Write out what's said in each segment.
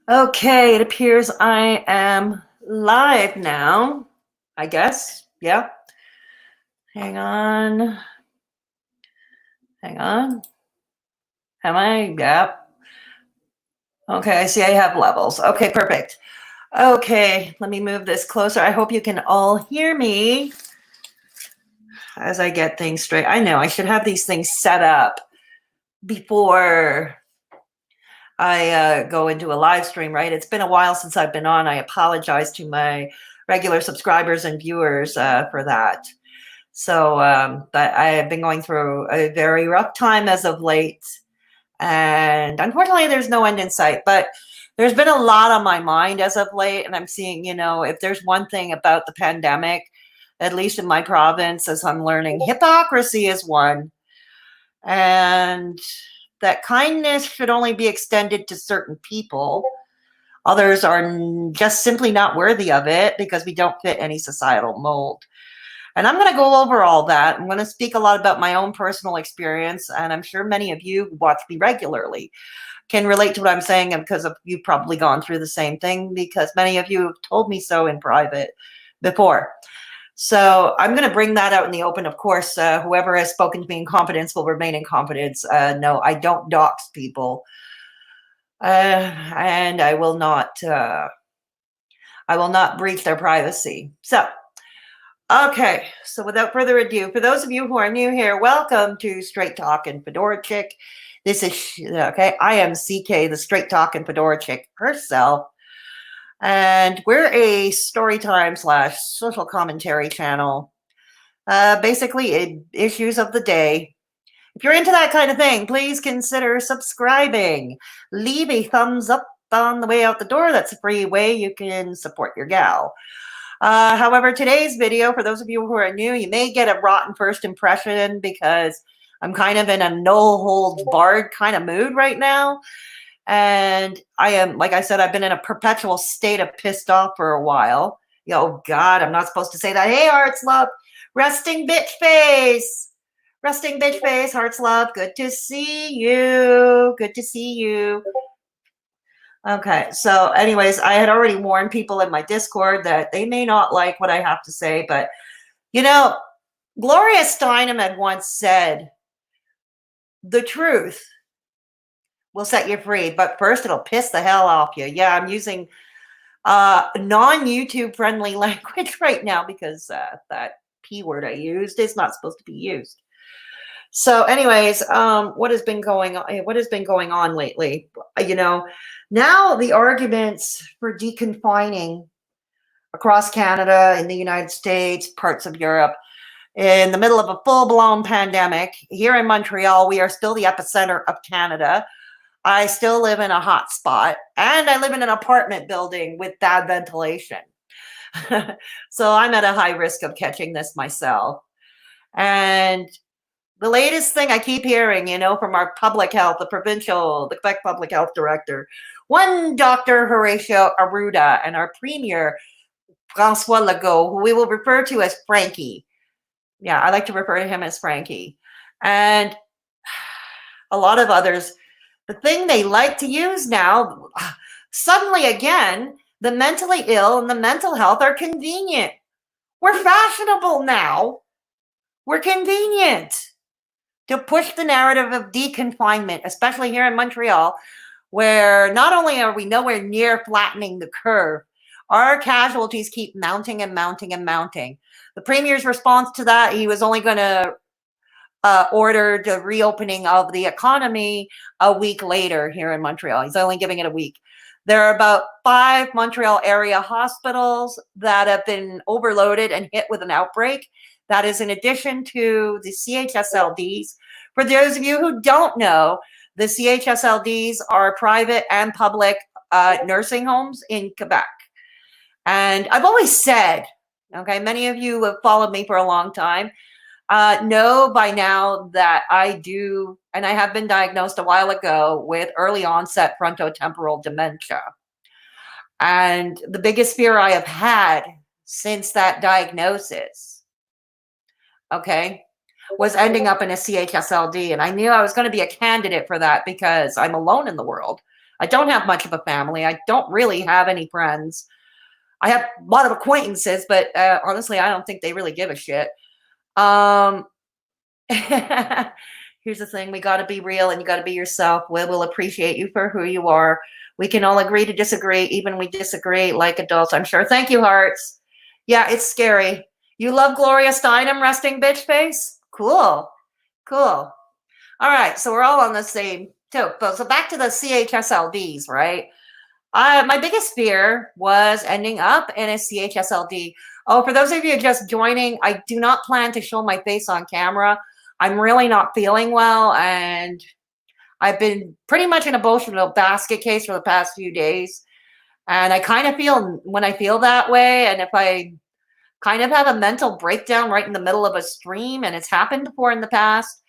Okay, it appears I am live now. I guess. Yeah. Hang on. Hang on. Am I? Yeah. Okay, I see I have levels. Okay, perfect. Okay, let me move this closer. I hope you can all hear me as I get things straight. I know I should have these things set up before I go into a live stream, right? It's been a while since I've been on. I apologize to my regular subscribers and viewers for that. So, but I have been going through a very rough time as of late. And unfortunately, there's no end in sight. But there's been a lot on my mind as of late. And I'm seeing, if there's one thing about the pandemic, at least in my province, as I'm learning, hypocrisy is one. And that kindness should only be extended to certain people. Others are just simply not worthy of it because we don't fit any societal mold. And I'm going to go over all that. I'm going to speak a lot about my own personal experience. And I'm sure many of you who watch me regularly can relate to what I'm saying because you've probably gone through the same thing because many of you have told me so in private before. So I'm going to bring that out in the open. Of course, whoever has spoken to me in confidence will remain in confidence. No, I don't dox people. And I will not breach their privacy. So, okay, so without further ado, for those of you who are new here, welcome to Straight Talkin' Fedora Chick. This is, okay, I am CK, the Straight Talkin' Fedora Chick herself. And we're a storytime / social commentary channel. Basically, issues of the day. If you're into that kind of thing, please consider subscribing. Leave a thumbs up on the way out the door. That's a free way you can support your gal. However, today's video, for those of you who are new, you may get a rotten first impression because I'm kind of in a no-holds-barred kind of mood right now. And I am, like I said, I've been in a perpetual state of pissed off for a while. Oh, God, I'm not supposed to say that. Hey, Hearts Love, resting bitch face. Resting bitch face, Hearts Love, good to see you. Good to see you. Okay, so anyways, I had already warned people in my Discord that they may not like what I have to say, but Gloria Steinem had once said, the truth will set you free, but first it'll piss the hell off you. Yeah, I'm using non-YouTube friendly language right now because that P word I used is not supposed to be used. So anyways, what has been going on lately? Now the arguments for deconfining across Canada, in the United States, parts of Europe, in the middle of a full-blown pandemic. Here in Montreal, we are still the epicenter of Canada. I still live in a hot spot, and I live in an apartment building with bad ventilation. So I'm at a high risk of catching this myself. And the latest thing I keep hearing, from our public health, the Quebec public health director, one Dr. Horatio Arruda, and our premier, François Legault, who we will refer to as Frankie. Yeah, I like to refer to him as Frankie. And a lot of others, the thing they like to use now, suddenly again, the mentally ill and the mental health are convenient. We're fashionable now. We're convenient to push the narrative of deconfinement, especially here in Montreal, where not only are we nowhere near flattening the curve, our casualties keep mounting and mounting and mounting. The premier's response to that, he was only going to order the reopening of the economy a week later here in Montreal. He's only giving it a week. There are about 5 Montreal area hospitals that have been overloaded and hit with an outbreak. That is in addition to the CHSLDs. For those of you who don't know, the CHSLDs are private and public nursing homes in Quebec. And I've always said, okay, many of you have followed me for a long time, know by now that I do, and I have been diagnosed a while ago with early onset frontotemporal dementia. And the biggest fear I have had since that diagnosis, okay, was ending up in a CHSLD. And I knew I was going to be a candidate for that because I'm alone in the world. I don't have much of a family. I don't really have any friends. I have a lot of acquaintances, but honestly, I don't think they really give a shit. Um, Here's the thing, we got to be real and you got to be yourself. We will appreciate you for who you are. We can all agree to disagree, even we disagree like adults, I'm sure. Thank you, hearts. Yeah, it's scary. You love Gloria Steinem, resting bitch face? Cool. Cool. All right, so we're all on the same too. So back to the CHSLDs, right? My biggest fear was ending up in a CHSLD. Oh, for those of you just joining, I do not plan to show my face on camera. I'm really not feeling well, and I've been pretty much in a emotional basket case for the past few days. And I kind of feel when I feel that way, and if I kind of have a mental breakdown right in the middle of a stream, and it's happened before in the past,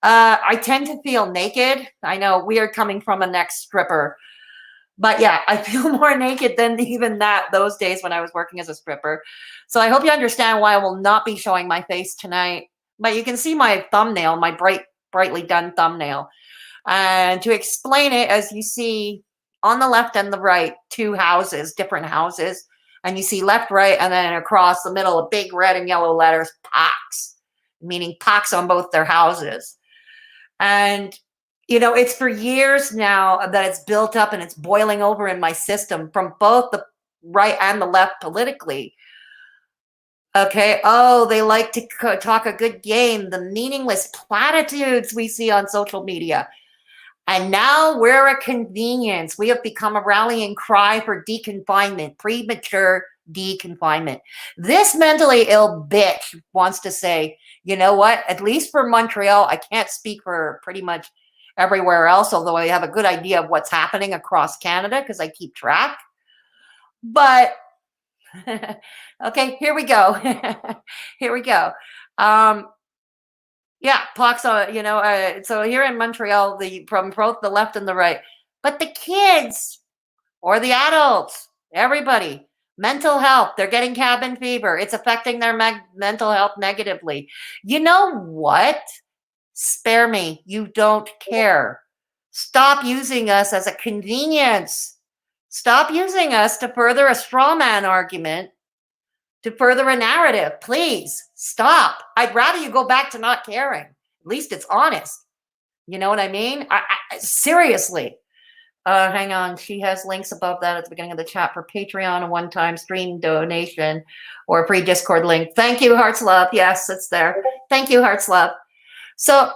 I tend to feel naked. I know, weird coming from an ex-stripper. But yeah, I feel more naked than even those days when I was working as a stripper. So I hope you understand why I will not be showing my face tonight. But you can see my thumbnail, my brightly done thumbnail. And to explain it, as you see on the left and the right, two houses, different houses. And you see left, right, and then across the middle, a big red and yellow letters, pox, meaning pox on both their houses. And it's for years now that it's built up and it's boiling over in my system from both the right and the left politically. Okay. Oh, they like to talk a good game, the meaningless platitudes we see on social media. And now we're a convenience. We have become a rallying cry for deconfinement, premature deconfinement. This mentally ill bitch wants to say, you know what, at least for Montreal, I can't speak for pretty much everywhere else, although I have a good idea of what's happening across Canada because I keep track. But okay, here we go. Here we go. Yeah, pox on, so here in Montreal, from both the left and the right, but the kids or the adults, everybody, mental health, they're getting cabin fever. It's affecting their mental health negatively. You know what? Spare me. You don't care. Stop using us as a convenience. Stop using us to further a straw man argument, to further a narrative. Please stop. I'd rather you go back to not caring. At least it's honest. You know what I mean? Seriously. Hang on. She has links above that at the beginning of the chat for Patreon, a one-time stream donation, or a free Discord link. Thank you, Hearts Love. Yes, it's there. Thank you, Hearts Love. So,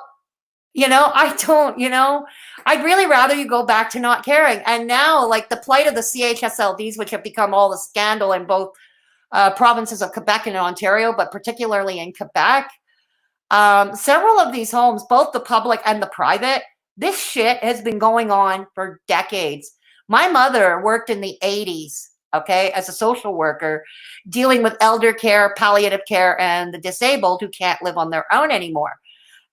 I'd really rather you go back to not caring. And now, like the plight of the CHSLDs, which have become all the scandal in both provinces of Quebec and Ontario, but particularly in Quebec, several of these homes, both the public and the private, this shit has been going on for decades. My mother worked in the 80s, okay, as a social worker, dealing with elder care, palliative care, and the disabled who can't live on their own anymore.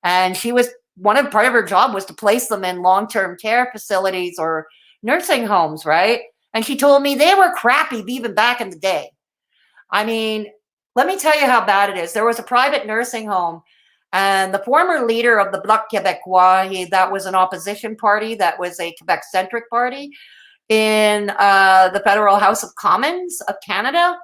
And part of her job was to place them in long-term care facilities or nursing homes, right? And she told me they were crappy even back in the day. I mean, let me tell you how bad it is. There was a private nursing home, and the former leader of the Bloc Québécois, that was an opposition party, that was a Quebec-centric party in the Federal House of Commons of Canada.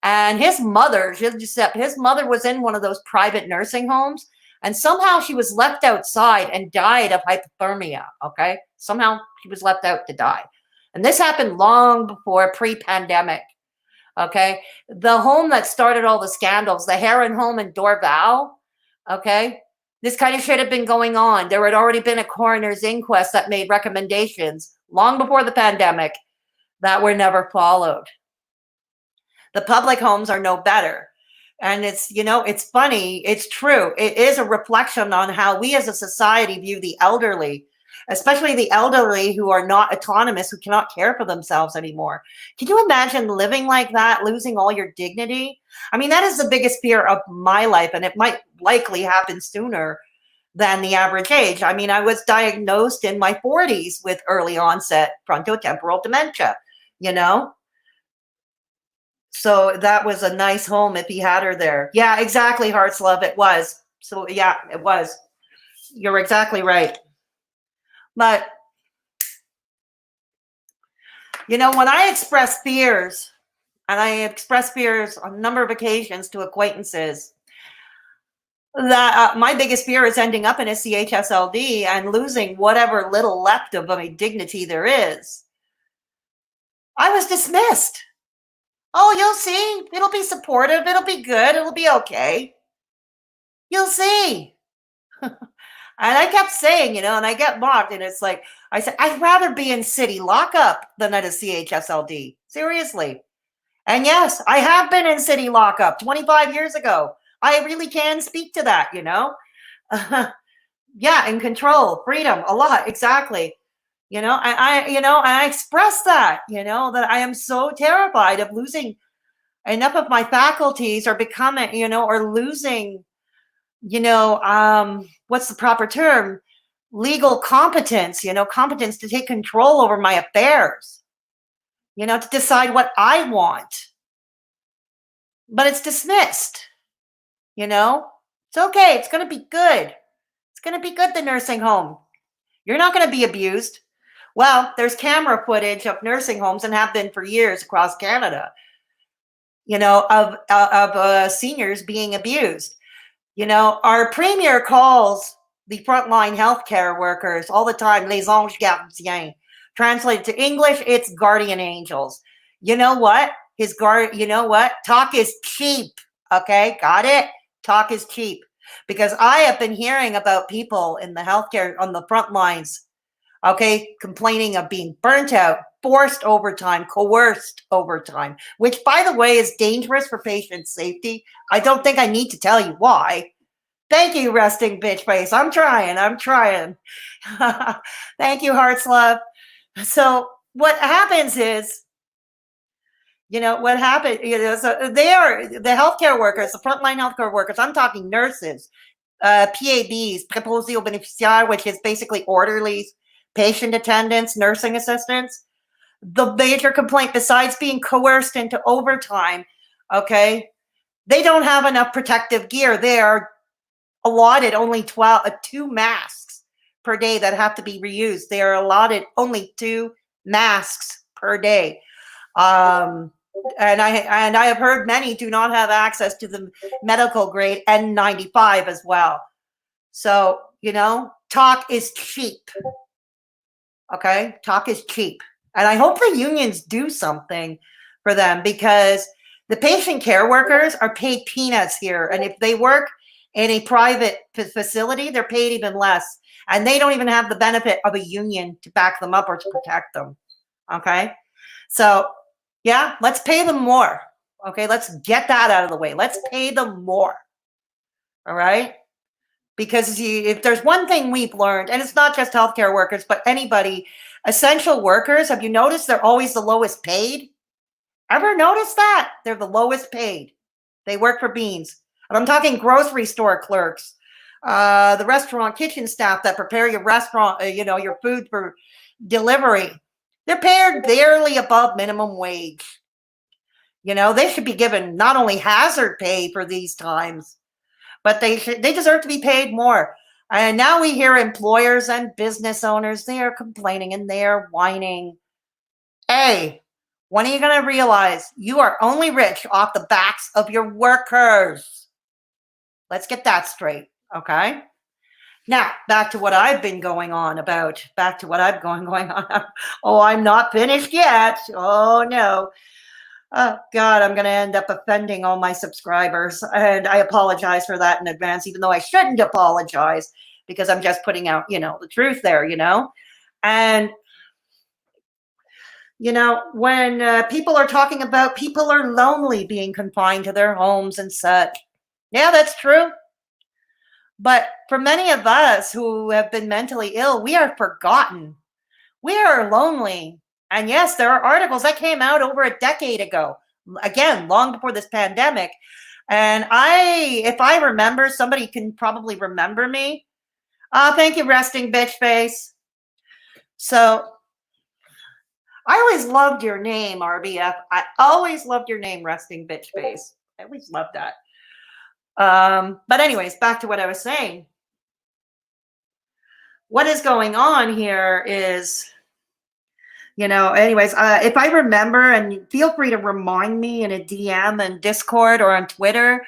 And his mother was in one of those private nursing homes, and somehow she was left outside and died of hypothermia, okay? Somehow she was left out to die. And this happened long before pre-pandemic. Okay, the home that started all the scandals, the Heron home in Dorval, okay, this kind of shit had been going on. There had already been a coroner's inquest that made recommendations long before the pandemic that were never followed. The public homes are no better. And it's funny, it's true. It is a reflection on how we as a society view the elderly, especially the elderly who are not autonomous, who cannot care for themselves anymore. Can you imagine living like that, losing all your dignity? I mean, that is the biggest fear of my life, and it might likely happen sooner than the average age. I mean, I was diagnosed in my 40s with early onset frontotemporal dementia, So that was a nice home if he had her there. Yeah, exactly, Hearts Love, it was. So yeah, it was. You're exactly right. But When I express fears, and I express fears on a number of occasions to acquaintances, that my biggest fear is ending up in a CHSLD and losing whatever little left of my dignity there is. I was dismissed. Oh, you'll see. It'll be supportive. It'll be good. It'll be okay. You'll see. And I kept saying, and I get mocked. And it's like, I said, I'd rather be in city lockup than at a CHSLD. Seriously. And yes, I have been in city lockup 25 years ago. I really can speak to that, Yeah, and control, freedom, a lot. Exactly. I express that, that I am so terrified of losing enough of my faculties or becoming, or losing, what's the proper term? Legal competence, competence to take control over my affairs, to decide what I want. But it's dismissed, It's okay. It's going to be good. It's going to be good, the nursing home. You're not going to be abused. Well, there's camera footage of nursing homes and have been for years across Canada, of seniors being abused. Our premier calls the frontline healthcare workers all the time, les anges gardiens. Translated to English, it's guardian angels. You know what? Talk is cheap. Okay, got it? Talk is cheap. Because I have been hearing about people in the healthcare on the front lines, okay, complaining of being burnt out, forced overtime, coerced overtime, which, by the way, is dangerous for patient safety. I don't think I need to tell you why. Thank you, resting bitch face. I'm trying. Thank you, Hearts Love. So what happens is, what happened, so they are the healthcare workers, the frontline healthcare workers. I'm talking nurses, PABs, préposés aux bénéficiaires, which is basically orderlies, patient attendants, nursing assistants. The major complaint, besides being coerced into overtime, okay, they don't have enough protective gear. They are allotted only 2 masks per day that have to be reused. They are allotted only 2 masks per day. And I have heard many do not have access to the medical grade N95 as well. So, talk is cheap. Okay? Talk is cheap. And I hope the unions do something for them, because the patient care workers are paid peanuts here. And if they work in a private facility, they're paid even less. And they don't even have the benefit of a union to back them up or to protect them. Okay? So, yeah, let's pay them more. Okay, let's get that out of the way. Let's pay them more. All right? Because if there's one thing we've learned, and it's not just healthcare workers, but anybody, essential workers, have you noticed they're always the lowest paid? Ever notice that? They're the lowest paid. They work for beans. And I'm talking grocery store clerks, the restaurant kitchen staff that prepare your restaurant, your food for delivery. They're paid barely above minimum wage. They should be given not only hazard pay for these times, but they deserve to be paid more. And now we hear employers and business owners, they are complaining and they are whining. Hey, when are you going to realize you are only rich off the backs of your workers? Let's get that straight, okay? Now, back to what I've been going on about. Oh, I'm not finished yet. Oh, no. Oh, God, I'm going to end up offending all my subscribers. And I apologize for that in advance, even though I shouldn't apologize, because I'm just putting out, the truth there, And, when people are talking about people are lonely being confined to their homes and such. Yeah, that's true. But for many of us who have been mentally ill, we are forgotten. We are lonely. And yes, there are articles that came out over a decade ago, again, long before this pandemic. And if I remember, somebody can probably remember me. Thank you, resting bitch face. So I always loved your name, RBF. I always loved your name, resting bitch face. I always loved that. But anyways, back to what I was saying. What is going on here is Anyways, if I remember, and feel free to remind me in a DM and Discord or on Twitter.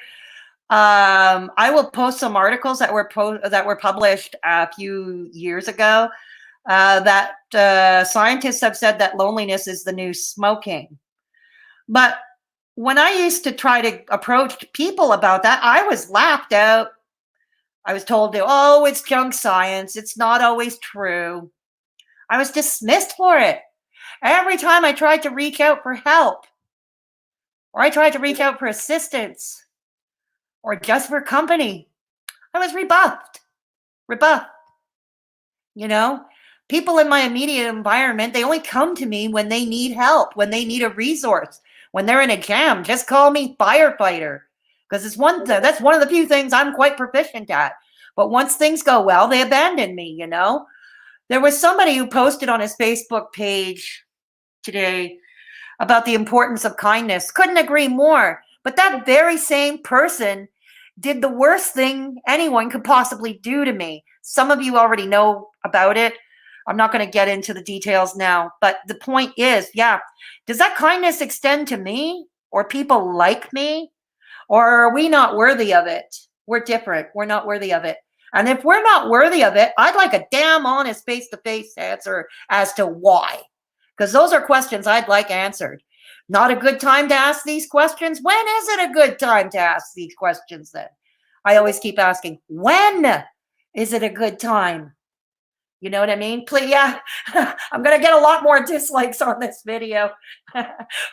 I will post some articles that were published a few years ago, that scientists have said that loneliness is the new smoking. But when I used to try to approach people about that, I was laughed out. I was told, oh, it's junk science. It's not always true. I was dismissed for it. Every time I tried to reach out for help, or I tried to reach out for assistance, or just for company, I was rebuffed. People in my immediate environment, they only come to me when they need help, when they need a resource, when they're in a jam. Just call me firefighter, because that's one of the few things I'm quite proficient at. But once things go well, they abandon me. There was somebody who posted on his Facebook page today about the importance of kindness. Couldn't agree more. But that very same person did the worst thing anyone could possibly do to me. Some of you already know about it. I'm not going to get into the details now. But the point is, does that kindness extend to me or people like me? Or are we not worthy of it? We're different. We're not worthy of it. And if we're not worthy of it, I'd like a damn honest face-to-face answer as to why. Because those are questions I'd like answered. Not a good time to ask these questions? When is it a good time to ask these questions then? I always keep asking, when is it a good time? You know what I mean? Please, yeah, I'm going to get a lot more dislikes on this video.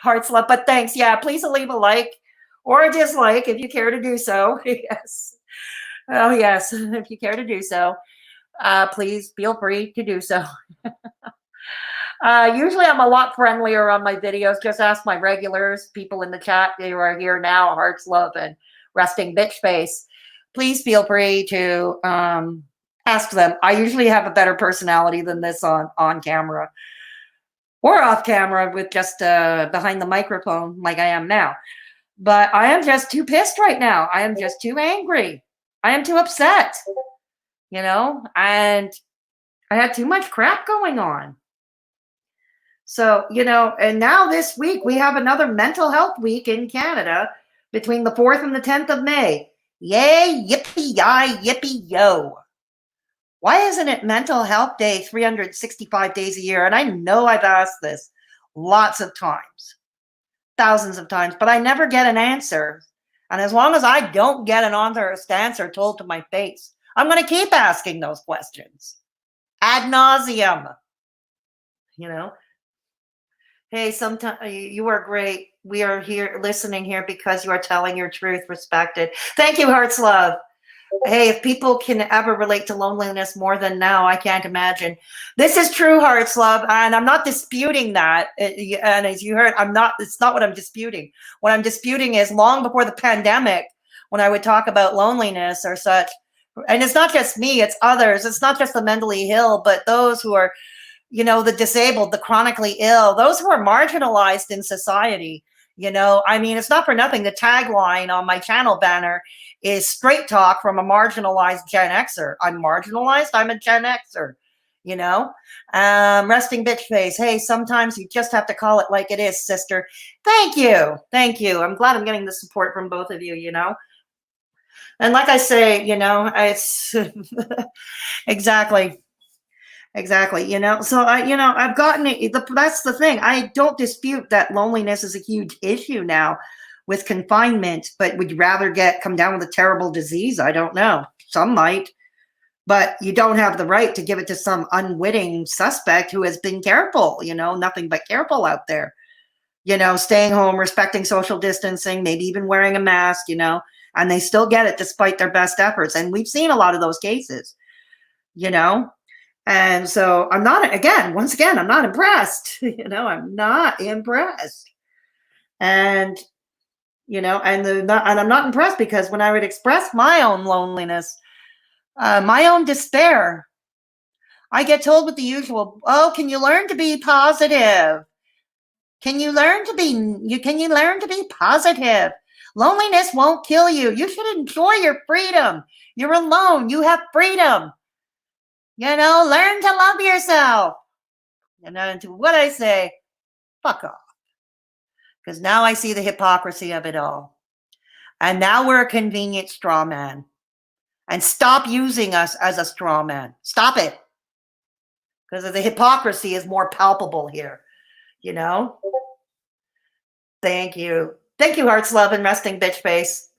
Hearts love, but thanks. Yeah, please leave a like or a dislike if you care to do so. Yes. Oh, yes. If you care to do so, please feel free to do so. Usually I'm a lot friendlier on my videos. Just ask my regulars, people in the chat who are here now, Hearts Love and Resting Bitch Face. Please feel free to ask them. I usually have a better personality than this on camera or off camera with just behind the microphone like I am now. But I am just too pissed right now. I am just too angry. I am too upset, and I had too much crap going on. So, and now this week we have another mental health week in Canada between the 4th and the 10th of May. Yay, yippee-yi, yippee-yo. Why isn't it Mental Health Day 365 days a year? And I know I've asked this lots of times, thousands of times, but I never get an answer. And as long as I don't get an honest answer told to my face, I'm going to keep asking those questions ad nauseum. Hey, sometimes you are great. We are here listening here because you are telling your truth. Respected. Thank you, Hearts Love. Hey, if people can ever relate to loneliness more than now, I can't imagine. This is true, Hearts Love, and I'm not disputing that. And as you heard, it's not what I'm disputing. What I'm disputing is long before the pandemic, when I would talk about loneliness or such, and it's not just me, it's others. It's not just the mentally ill, but those who are, the disabled, the chronically ill, those who are marginalized in society. It's not for nothing. The tagline on my channel banner is straight talk from a marginalized Gen Xer. I'm marginalized. I'm a Gen Xer, resting bitch face. Hey, sometimes you just have to call it like it is, sister. Thank you. Thank you. I'm glad I'm getting the support from both of you, And like I say, it's exactly. So I've gotten it. That's the thing. I don't dispute that loneliness is a huge issue now with confinement, but would you rather come down with a terrible disease? I don't know. Some might, but you don't have the right to give it to some unwitting suspect who has been careful, nothing but careful out there, staying home, respecting social distancing, maybe even wearing a mask, and they still get it despite their best efforts. And we've seen a lot of those cases, And so I'm not, once again, I'm not impressed. I'm not impressed. And, and I'm not impressed because when I would express my own loneliness, my own despair, I get told with the usual, oh, can you learn to be positive? Can you learn to be positive? Loneliness won't kill you. You should enjoy your freedom. You're alone. You have freedom. Learn to love yourself. And then to what I say, fuck off. Because now I see the hypocrisy of it all. And now we're a convenient straw man. And stop using us as a straw man. Stop it. Because the hypocrisy is more palpable here. You know? Thank you. Thank you, Hearts, Love, and Resting Bitch Face.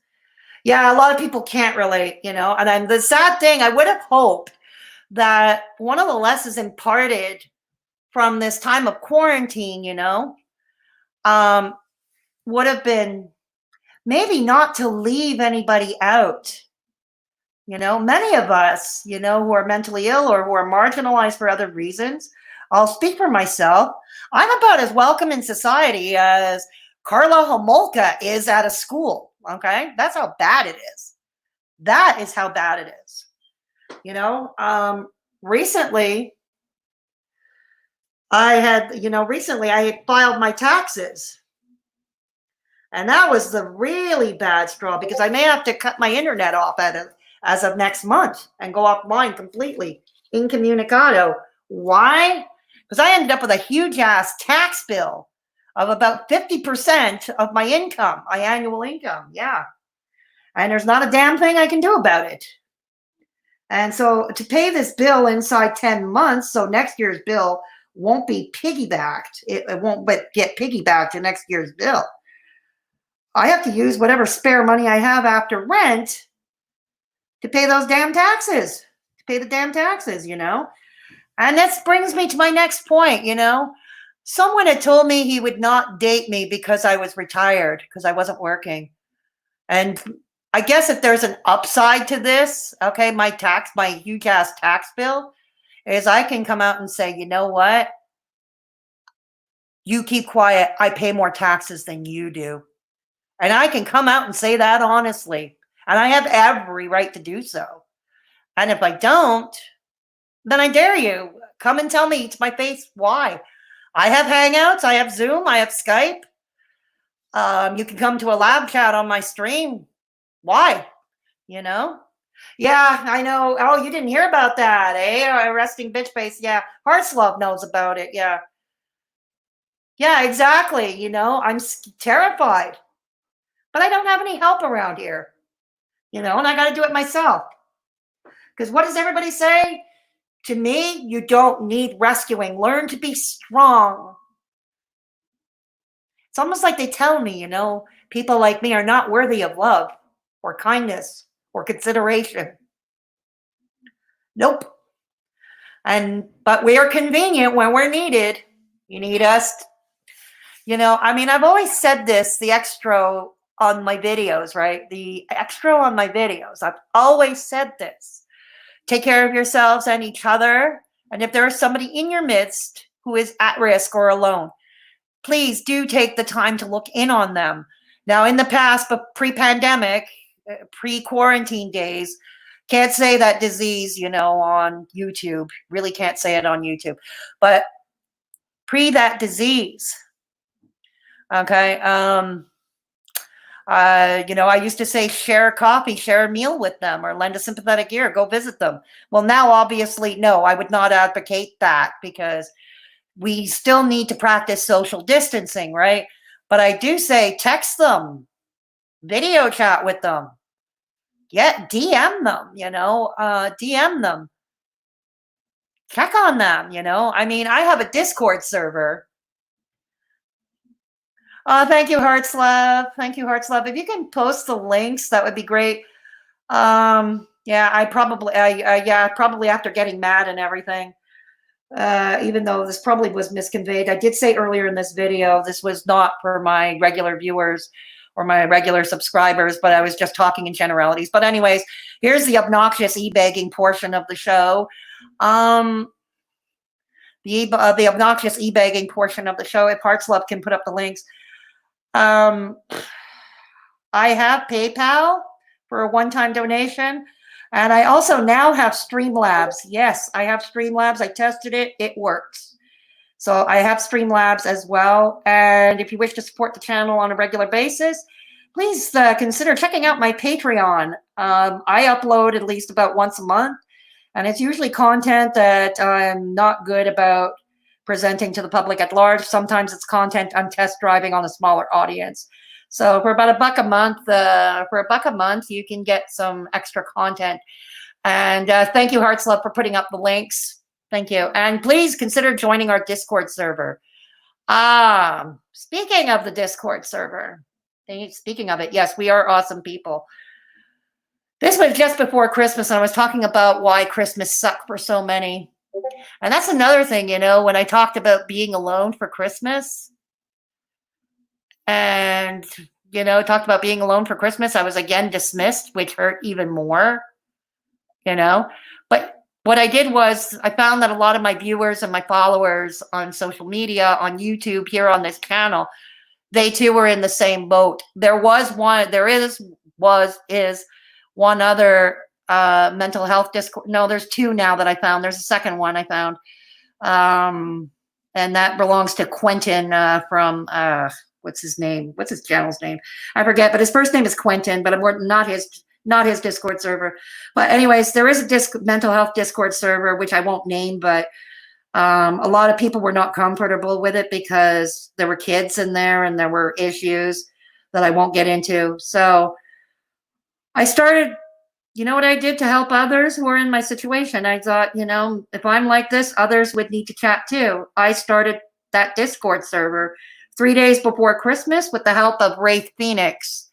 Yeah, a lot of people can't relate, you know? And then the sad thing, I would have hoped that one of the lessons imparted from this time of quarantine, you know, would have been maybe not to leave anybody out. You know, many of us, you know, who are mentally ill or who are marginalized for other reasons, I'll speak for myself. I'm about as welcome in society as Karla Homulka is at a school. Okay. That's how bad it is. That is how bad it is. You know, recently I had filed my taxes. And that was the really bad straw because I may have to cut my internet off as of next month and go offline completely, incommunicado. Why? Because I ended up with a huge ass tax bill of about 50% of my income, my annual income. Yeah. And there's not a damn thing I can do about it. And so to pay this bill inside 10 months, so next year's bill won't be piggybacked. It won't get piggybacked to next year's bill. I have to use whatever spare money I have after rent to pay those damn taxes, to pay the damn taxes, you know? And this brings me to my next point, you know? Someone had told me he would not date me because I was retired, because I wasn't working. And I guess if there's an upside to this, okay, my huge ass tax bill, is I can come out and say, you know what? You keep quiet. I pay more taxes than you do. And I can come out and say that honestly. And I have every right to do so. And if I don't, then I dare you. Come and tell me to my face why. I have Hangouts. I have Zoom. I have Skype. You can come to a lab chat on my stream. Why? You know? Yeah, I know. Oh, you didn't hear about that, eh? Resting bitch face. Yeah. Hearts Love knows about it. Yeah. Yeah, exactly. You know, I'm terrified. But I don't have any help around here, you know, and I got to do it myself. Because what does everybody say? To me, you don't need rescuing. Learn to be strong. It's almost like they tell me, you know, people like me are not worthy of love or kindness or consideration. Nope. But we are convenient when we're needed. You need us. You know, I mean, I've always said this, the extra on my videos, right? The extra on my videos. I've always said this. Take care of yourselves and each other. And if there is somebody in your midst who is at risk or alone, please do take the time to look in on them. Now, in the past, but pre-pandemic, pre-quarantine days, can't say that disease, you know, on YouTube. Really can't say it on YouTube. But pre that disease, okay, you know, I used to say share a coffee, share a meal with them, or lend a sympathetic ear, go visit them. Well, now, obviously, no, I would not advocate that because we still need to practice social distancing, right? But I do say text them, video chat with them, DM them, you know, DM them, check on them, you know. I mean, I have a Discord server. Thank you, Hearts Love. Thank you, Hearts Love. If you can post the links, that would be great. Yeah, I probably after getting mad and everything, even though this probably was misconveyed. I did say earlier in this video, this was not for my regular viewers or my regular subscribers, but I was just talking in generalities. But anyways, here's the obnoxious e-begging portion of the show. The obnoxious e-begging portion of the show, if Hearts Love can put up the links. I have PayPal for a one-time donation. And I also now have Streamlabs. Yes, I have Streamlabs. I tested it. It works. So I have Streamlabs as well. And if you wish to support the channel on a regular basis, please consider checking out my Patreon. I upload at least about once a month. And it's usually content that I'm not good about presenting to the public at large. Sometimes it's content I'm test driving on a smaller audience. So for about $1 a month, you can get some extra content. And thank you, Heartslove, for putting up the links. Thank you. And please consider joining our Discord server. Speaking of the Discord server, speaking of it, yes, we are awesome people. This was just before Christmas, and I was talking about why Christmas sucked for so many. And that's another thing, when I talked about being alone for Christmas and, talked about being alone for Christmas, I was again dismissed, which hurt even more, But what I did was I found that a lot of my viewers and my followers on social media, on YouTube, here on this channel, they too were in the same boat. There is one other mental health Discord. No, there's two now that I found. There's a second one I found. And that belongs to Quentin from, what's his name? What's his channel's name? I forget, but his first name is Quentin, but not his Discord server. But anyways, there is a mental health Discord server, which I won't name, but a lot of people were not comfortable with it because there were kids in there and there were issues that I won't get into. So I started, what I did to help others who are in my situation? I thought, if I'm like this, others would need to chat too. I started that Discord server 3 days before Christmas with the help of Wraith Phoenix.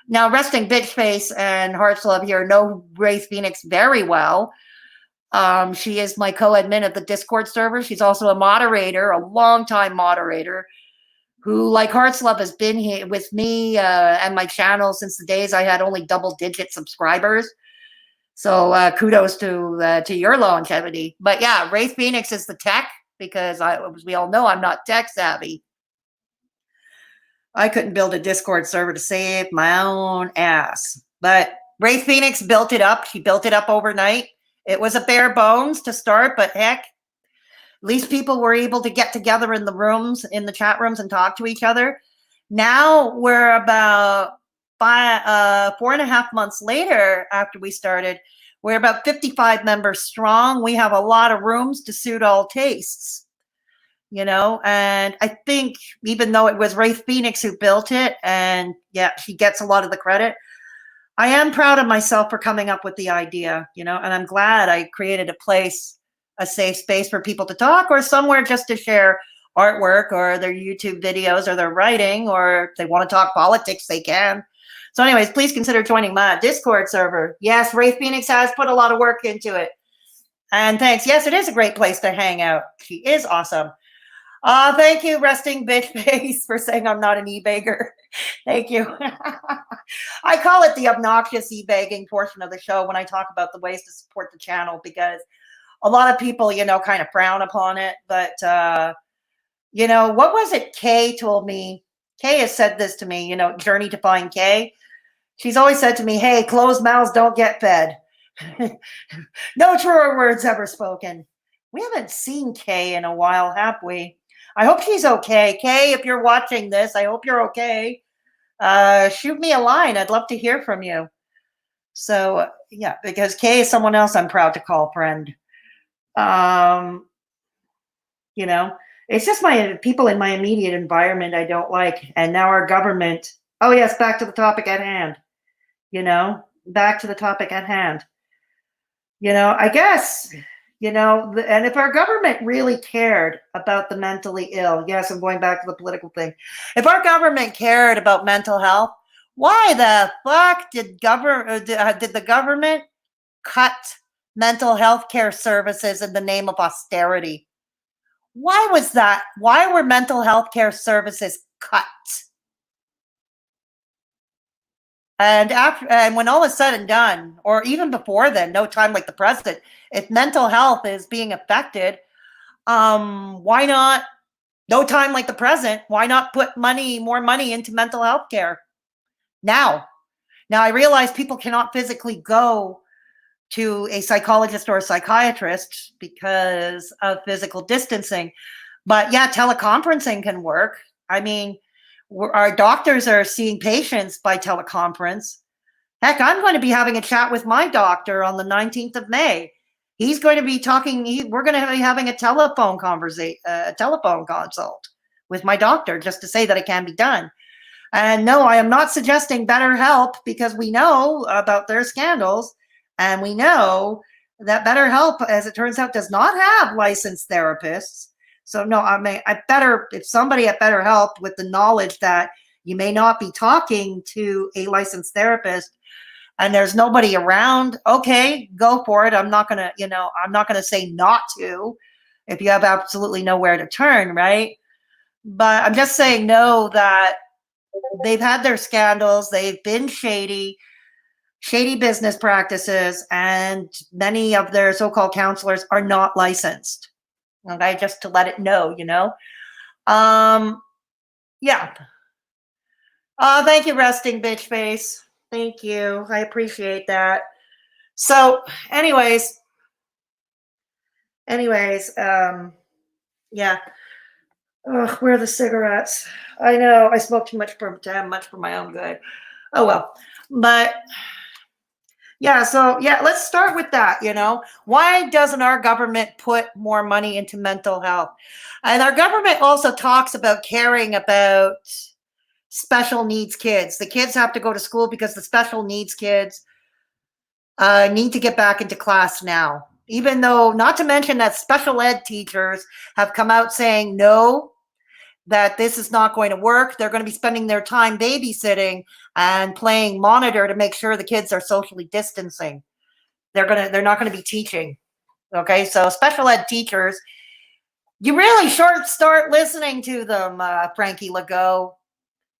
Now, Resting Bitch Face and Hearts Love here know Wraith Phoenix very well. She is my co-admin of the Discord server. She's also a moderator, a longtime moderator, who, like Hearts Love, has been here with me and my channel since the days I had only double-digit subscribers. So kudos to your longevity. But yeah, Wraith Phoenix is the tech, because as we all know, I'm not tech savvy. I couldn't build a Discord server to save my own ass. But Wraith Phoenix built it up. She built it up overnight. It was a bare bones to start, but heck, at least people were able to get together in the chat rooms and talk to each other. Now we're about 4.5 months later after we started. We're about 55 members strong. We have a lot of rooms to suit all tastes, and I think even though it was Wraith Phoenix who built it, and yeah, she gets a lot of the credit, I am proud of myself for coming up with the idea, and I'm glad I created a safe space for people to talk, or somewhere just to share artwork or their YouTube videos or their writing, or if they want to talk politics, they can. So anyways, please consider joining my Discord server. Yes, Wraith Phoenix has put a lot of work into it. And thanks. Yes, it is a great place to hang out. She is awesome. Thank you, Resting Bitch Face, for saying I'm not an e-bagger. Thank you. I call it the obnoxious e-bagging portion of the show when I talk about the ways to support the channel, because a lot of people, kind of frown upon it. But, what was it Kay told me? Kay has said this to me, Journey to Find Kay. She's always said to me, hey, closed mouths don't get fed. No truer words ever spoken. We haven't seen Kay in a while, have we? I hope she's okay. Kay, if you're watching this, I hope you're okay. Shoot me a line. I'd love to hear from you. So, yeah, because Kay is someone else I'm proud to call friend. It's just my people in my immediate environment I don't like. And now our government. Oh, yes, back to the topic at hand. Back to the topic at hand. I guess, and if our government really cared about the mentally ill, yes, I'm going back to the political thing. If our government cared about mental health, why the fuck did the government cut mental health care services in the name of austerity? Why was that? Why were mental health care services cut? And when all is said and done, or even before then, no time like the present, if mental health is being affected, why not, no time like the present, why not put more money into mental health care now? Now, I realize people cannot physically go to a psychologist or a psychiatrist because of physical distancing, but yeah, teleconferencing can work. I mean, our doctors are seeing patients by teleconference. Heck, I'm going to be having a chat with my doctor on the 19th of May. He's going to be talking. We're going to be having a telephone conversation, a telephone consult with my doctor, just to say that it can be done. And no, I am not suggesting BetterHelp, because we know about their scandals, and we know that BetterHelp, as it turns out, does not have licensed therapists. So no, if somebody at BetterHelp, with the knowledge that you may not be talking to a licensed therapist and there's nobody around, okay, go for it. I'm not gonna, I'm not gonna say not to, if you have absolutely nowhere to turn, right? But I'm just saying, no, that they've had their scandals, they've been shady business practices, and many of their so-called counselors are not licensed. Okay, just to let it know, yeah. Thank you, resting bitch face. Thank you. I appreciate that. So, yeah. Ugh, where are the cigarettes? I know I smoke too much for my own good. Oh well. But yeah, so yeah, let's start with that. Why doesn't our government put more money into mental health? And our government also talks about caring about special needs kids. The kids have to go to school because the special needs kids need to get back into class now. Even though, not to mention that special ed teachers have come out saying no, that this is not going to work. They're going to be spending their time babysitting and playing monitor to make sure the kids are socially distancing. They're not going to be teaching. Okay, so special ed teachers, you really should start listening to them, Frankie Legault.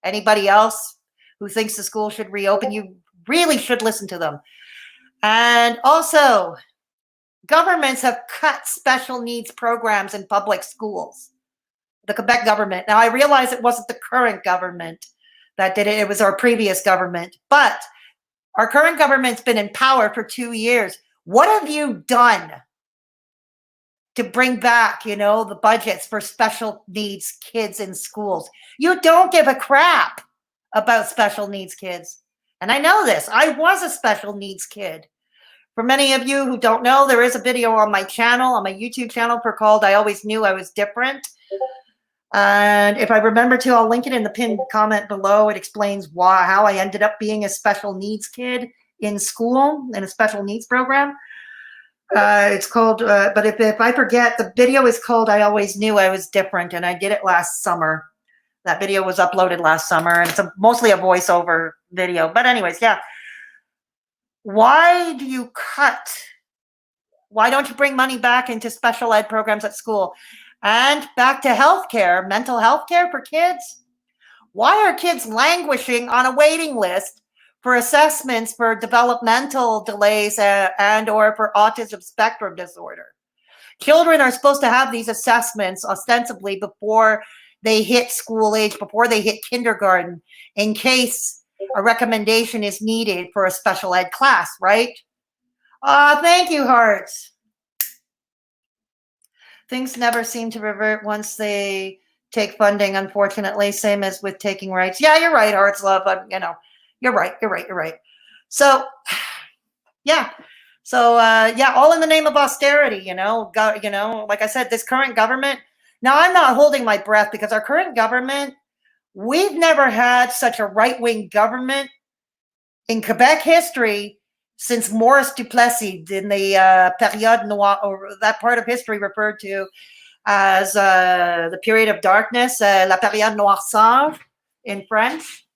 Anybody else who thinks the school should reopen, you really should listen to them. And also, governments have cut special needs programs in public schools. The Quebec government. Now, I realize it wasn't the current government that did it. It was our previous government. But our current government's been in power for 2 years. What have you done to bring back, the budgets for special needs kids in schools? You don't give a crap about special needs kids. And I know this. I was a special needs kid. For many of you who don't know, there is a video on my channel, on my YouTube channel, called I Always Knew I Was Different. And if I remember to, I'll link it in the pinned comment below. It explains how I ended up being a special needs kid in school, in a special needs program. It's called, but if I forget, the video is called I Always Knew I Was Different, and I did it last summer. That video was uploaded last summer, and it's mostly a voiceover video. But anyways, yeah. Why do you cut? Why don't you bring money back into special ed programs at school? And back to healthcare, mental health care for kids. Why are kids languishing on a waiting list for assessments for developmental delays and or for autism spectrum disorder? Children are supposed to have these assessments ostensibly before they hit school age, before they hit kindergarten, in case a recommendation is needed for a special ed class, right? Thank you, Hearts. Things never seem to revert once they take funding, unfortunately, same as with taking rights. Yeah, you're right, Hearts Love. You're right. So, yeah. So, yeah, all in the name of austerity, like I said, this current government. Now, I'm not holding my breath, because our current government, we've never had such a right-wing government in Quebec history since Maurice Duplessis in the période noire, or that part of history referred to as the period of darkness, la période noirceur in French.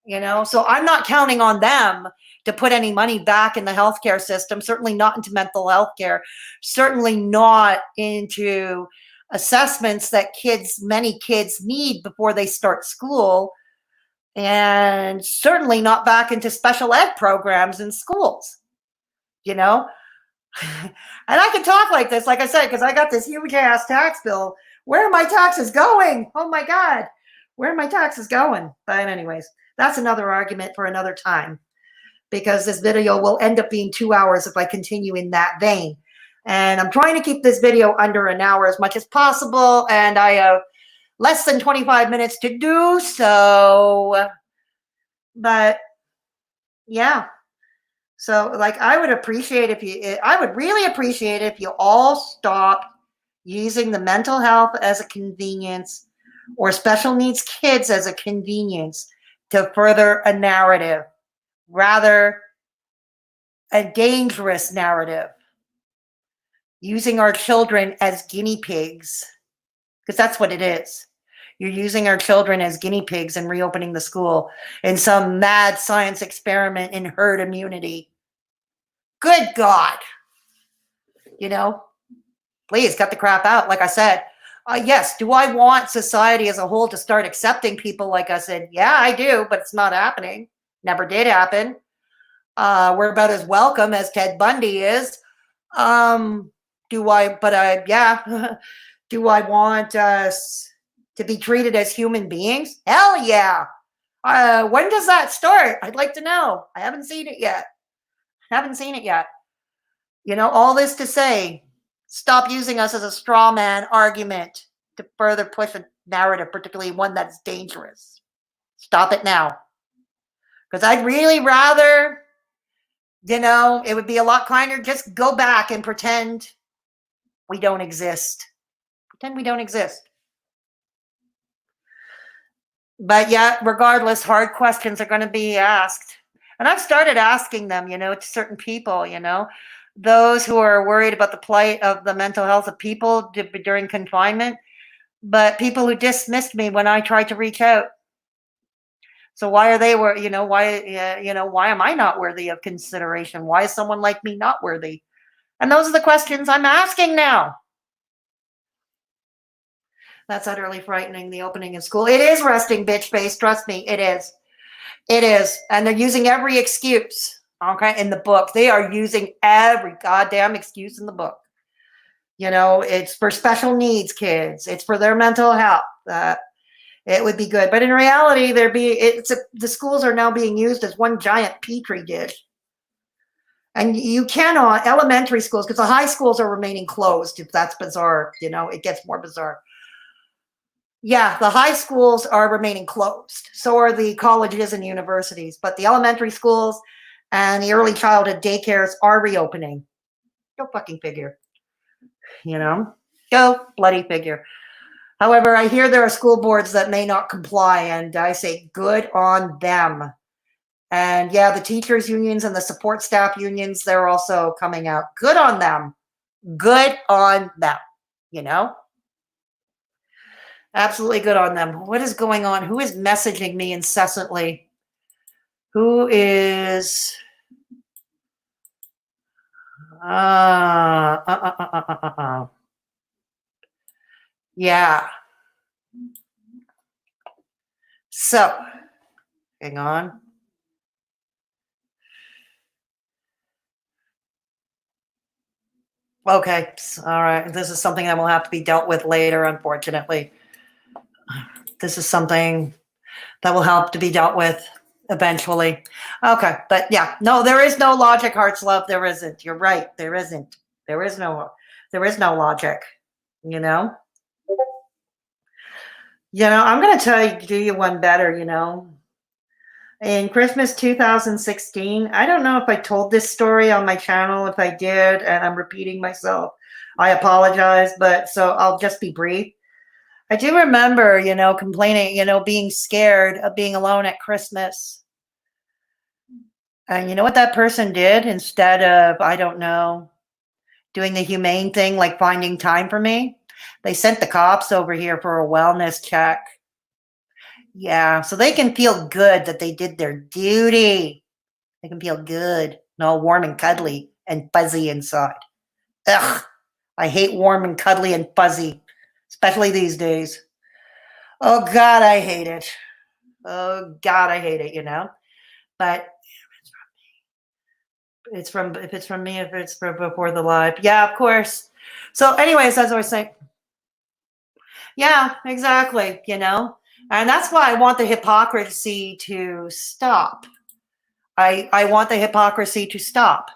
So I'm not counting on them to put any money back in the healthcare system, certainly not into mental health care, certainly not into assessments that many kids need before they start school, and certainly not back into special ed programs in schools, And I can talk like this, like I said, because I got this huge ass tax bill. Where are my taxes going? Oh my God, where are my taxes going? But anyways, that's another argument for another time, because this video will end up being 2 hours if I continue in that vein. And I'm trying to keep this video under an hour as much as possible, and I have less than 25 minutes to do so. But yeah, So, like, I would really appreciate it if you all stop using the mental health as a convenience or special needs kids as a convenience to further a narrative, rather a dangerous narrative, using our children as guinea pigs, because that's what it is. You're using our children as guinea pigs and reopening the school in some mad science experiment in herd immunity. Good God. You know, please cut the crap out. Like I said, yes, do I want society as a whole to start accepting people like us? And yeah, I do, but it's not happening. Never did happen. We're about as welcome as Ted Bundy is. Yeah, do I want us to be treated as human beings? Hell yeah. When does that start? I'd like to know. I haven't seen it yet. All this to say, stop using us as a straw man argument to further push a narrative, particularly one that's dangerous. Stop it now. Because I'd really rather, it would be a lot kinder. Just go back and pretend we don't exist. Pretend we don't exist. But yeah, regardless, hard questions are going to be asked. And I've started asking them, to certain people, those who are worried about the plight of the mental health of people during confinement, but people who dismissed me when I tried to reach out. So why are they, why am I not worthy of consideration? Why is someone like me not worthy? And those are the questions I'm asking now. That's utterly frightening, the opening of school. It is resting bitch face. Trust me, it is. It is. And they're using every excuse, okay, in the book. They are using every goddamn excuse in the book. It's for special needs kids. It's for their mental health. It would be good. But in reality, the schools are now being used as one giant petri dish. And you cannot, elementary schools, because the high schools are remaining closed. If that's bizarre, it gets more bizarre. Yeah, the high schools are remaining closed. So are the colleges and universities. But the elementary schools and the early childhood daycares are reopening. Go fucking figure. Go bloody figure. However, I hear there are school boards that may not comply, and I say good on them. And yeah, the teachers unions and the support staff unions, they're also coming out. Good on them. Good on them. Absolutely good on them. What is going on? Who is messaging me incessantly? Who is... Yeah. So, hang on. Okay. All right. This is something that will have to be dealt with later, unfortunately. This is something that will help to be dealt with eventually. Okay. But yeah, no, there is no logic, Hearts Love. There isn't. You're right. There isn't. There is no logic, I'm going to do you one better, In Christmas 2016, I don't know if I told this story on my channel. If I did, and I'm repeating myself, I apologize, but so I'll just be brief. I do remember, complaining, being scared of being alone at Christmas. And you know what that person did? Instead of, I don't know, doing the humane thing like finding time for me, they sent the cops over here for a wellness check. Yeah, so they can feel good that they did their duty. They can feel good and all warm and cuddly and fuzzy inside. Ugh, I hate warm and cuddly and fuzzy, especially these days. Oh, God, I hate it. Oh, God, I hate it, But if it's from me, if it's from before the live. Yeah, of course. So anyways, as I was saying, yeah, exactly, And that's why I want the hypocrisy to stop. I want the hypocrisy to stop.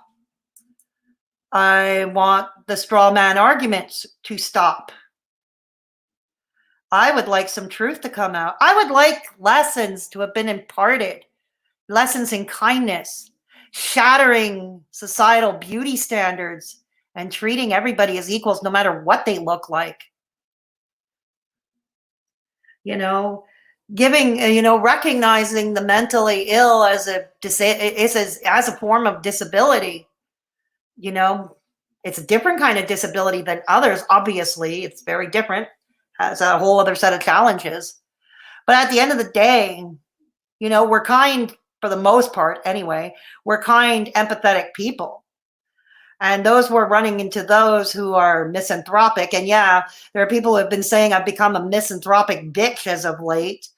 I want the straw man arguments to stop. I would like some truth to come out. I would like lessons to have been imparted, lessons in kindness, shattering societal beauty standards and treating everybody as equals no matter what they look like. You know, giving, recognizing the mentally ill as as a form of disability. You know, it's a different kind of disability than others. Obviously, it's very different, has a whole other set of challenges. But at the end of the day, we're kind for the most part anyway. We're kind, empathetic people. And those we're running into those who are misanthropic. And yeah, there are people who have been saying I've become a misanthropic bitch as of late.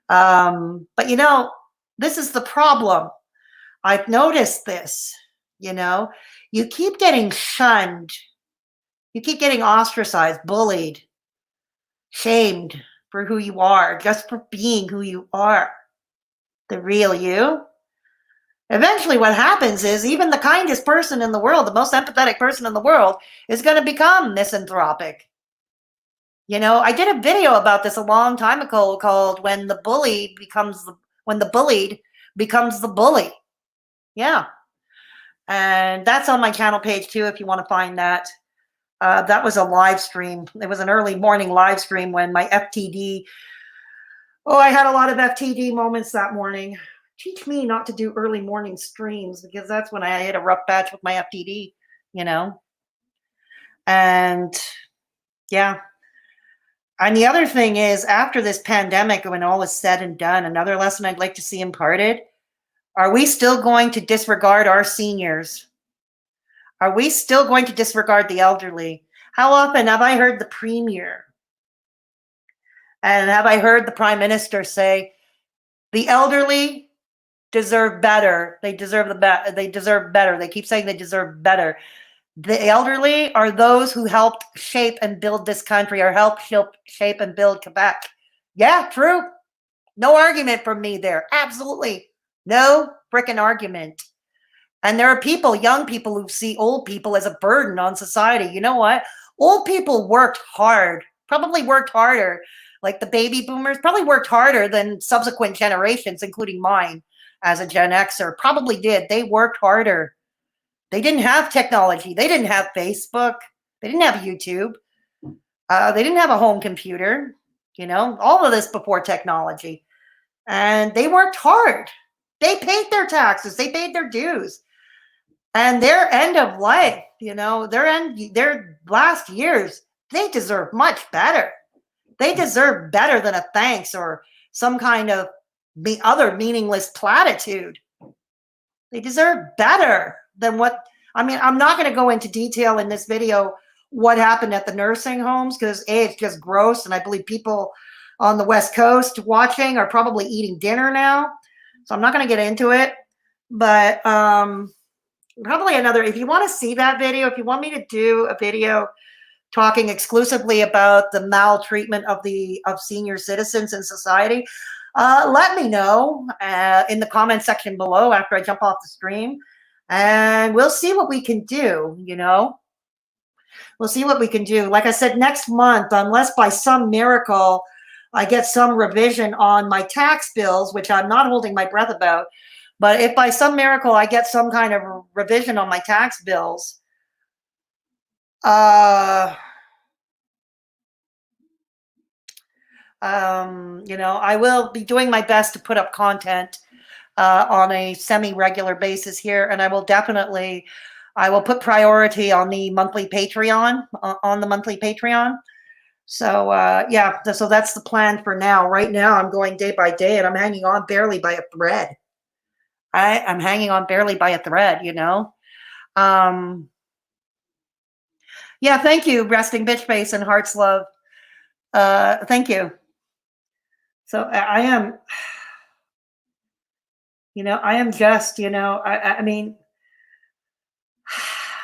But this is the problem. I've noticed this, you keep getting shunned. You keep getting ostracized, bullied, shamed for who you are, just for being who you are, the real you. Eventually, what happens is even the kindest person in the world, the most empathetic person in the world, is going to become misanthropic. I did a video about this a long time ago called "When the bullied becomes the bully." Yeah, and that's on my channel page too if you want to find that. That was a live stream. It was an early morning live stream when my FTD. Oh, I had a lot of FTD moments that morning. Teach me not to do early morning streams because that's when I hit a rough patch with my FTD, And yeah. And the other thing is, after this pandemic, when all is said and done, another lesson I'd like to see imparted, are we still going to disregard our seniors? Are we still going to disregard the elderly? How often have I heard the premier and have I heard the prime minister say, the elderly deserve better. They deserve they deserve better. They keep saying they deserve better. The elderly are those who helped shape and build this country, or helped shape and build Quebec. Yeah, true. No argument from me there. Absolutely. No freaking argument. And there are people, young people, who see old people as a burden on society. You know what? Old people worked hard, probably worked harder. Like the baby boomers probably worked harder than subsequent generations, including mine as a Gen Xer, probably did. They worked harder. They didn't have technology. They didn't have Facebook. They didn't have YouTube. They didn't have a home computer, all of this before technology. And they worked hard. They paid their taxes. They paid their dues. And their end of life, their last years, they deserve much better. They deserve better than a thanks or some kind of other meaningless platitude. They deserve better than what, I'm not going to go into detail in this video what happened at the nursing homes because it's just gross. And I believe people on the West Coast watching are probably eating dinner now. So I'm not going to get into it. But probably if you want to see that video, if you want me to do a video talking exclusively about the maltreatment of senior citizens in society, let me know in the comment section below after I jump off the stream, and we'll see what we can do. We'll see what we can do. Like I said, next month, unless by some miracle I get some revision on my tax bills, which I'm not holding my breath about, but if by some miracle I get some kind of revision on my tax bills, I will be doing my best to put up content on a semi-regular basis here, and I will put priority on the monthly Patreon, So yeah, so that's the plan for now. Right now, I'm going day by day, and I'm hanging on barely by a thread. I'm hanging on barely by a thread, Yeah, thank you, Resting Bitch Face and Hearts Love. Thank you. So I am, I am just,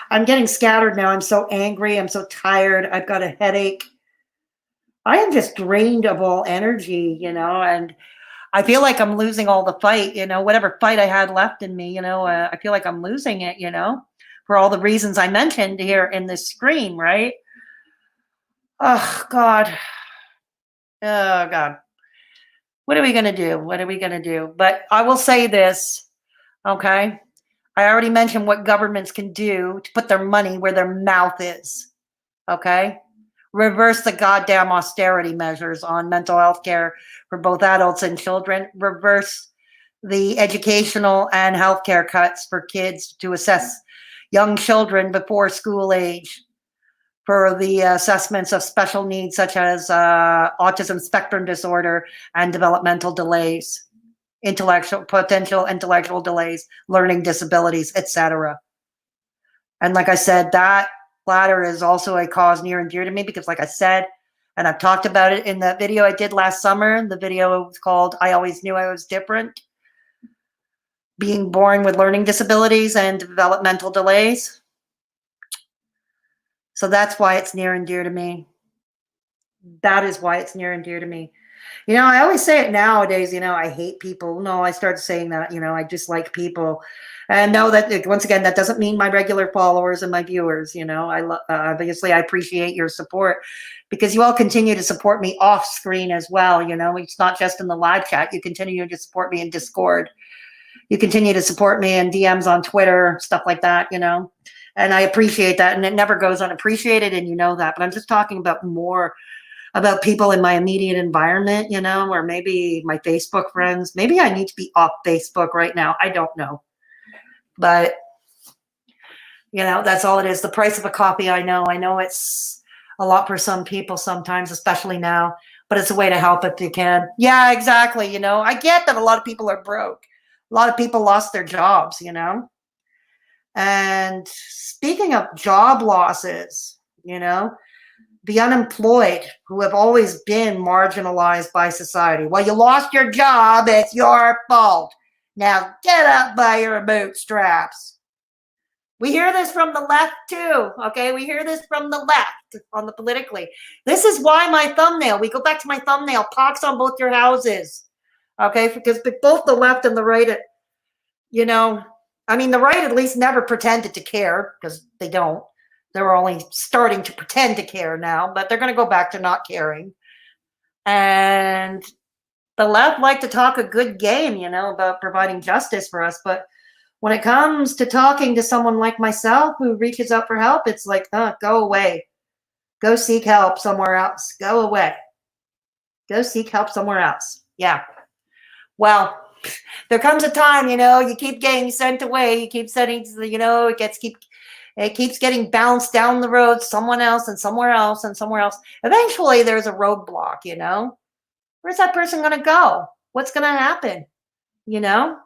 I'm getting scattered now. I'm so angry. I'm so tired. I've got a headache. I am just drained of all energy, and I feel like I'm losing all the fight, whatever fight I had left in me, I feel like I'm losing it, for all the reasons I mentioned here in this screen, right? Oh, God. Oh, God. What are we going to do? What are we going to do? But I will say this, okay? I already mentioned what governments can do to put their money where their mouth is. Okay? Reverse the goddamn austerity measures on mental health care for both adults and children. Reverse the educational and healthcare cuts for kids to assess young children before school age, for the assessments of special needs such as autism spectrum disorder and developmental delays, potential intellectual delays, learning disabilities, etc. And like I said, that latter is also a cause near and dear to me because, like I said, and I've talked about it in that video I did last summer. The video was called I Always Knew I Was Different. Being born with learning disabilities and developmental delays. So that's why it's near and dear to me. That is why it's near and dear to me. You know, I always say it nowadays, you know, I hate people. No, I started saying that, you know, I dislike people. And know that, once again, that doesn't mean my regular followers and my viewers, you know, obviously I appreciate your support because you all continue to support me off screen as well. You know, it's not just in the live chat. You continue to support me in Discord. You continue to support me in DMs on Twitter, stuff like that, you know, and I appreciate that. And it never goes unappreciated. And you know that, but I'm just talking about more about people in my immediate environment, you know, or maybe my Facebook friends. Maybe I need to be off Facebook right now. I don't know. But, you know, that's all it is. The price of a coffee, I know it's a lot for some people sometimes, especially now, but it's a way to help if you can. Yeah, exactly. You know, I get that a lot of people are broke. A lot of people lost their jobs, you know. And speaking of job losses, you know, the unemployed who have always been marginalized by society. Well, you lost your job, it's your fault. Now get up by your bootstraps. We hear this from the left too, okay? We hear this from the left on the politically. This is why my thumbnail, we go back to my thumbnail, pox on both your houses, okay? Because both the left and the right, you know, I mean, the right at least never pretended to care because they don't. They're only starting to pretend to care now, but they're going to go back to not caring. And the left like to talk a good game, you know, about providing justice for us. But when it comes to talking to someone like myself who reaches out for help, it's like, go away. Go seek help somewhere else. Go away. Go seek help somewhere else. Yeah. Well, there comes a time, you know, you keep getting sent away. You keep sending, you know, it keeps getting bounced down the road, someone else and somewhere else and somewhere else. Eventually there's a roadblock, you know. Where's that person going to go? What's going to happen? You know?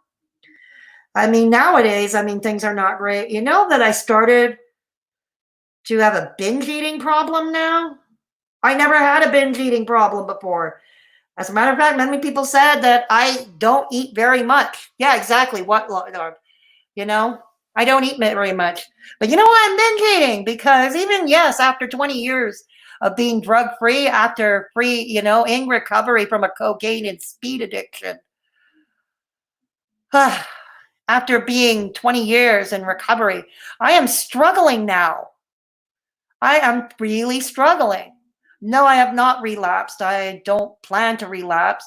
I mean, nowadays, I mean, things are not great. You know that I started to have a binge eating problem now? I never had a binge eating problem before. As a matter of fact, many people said that I don't eat very much. Yeah, exactly. What, you know? I don't eat very much. But you know what? I'm binge eating because even, yes, after 20 years of being drug-free, after free, you know, in recovery from a cocaine and speed addiction, after being 20 years in recovery, I am struggling now. I am really struggling. No, I have not relapsed. I don't plan to relapse.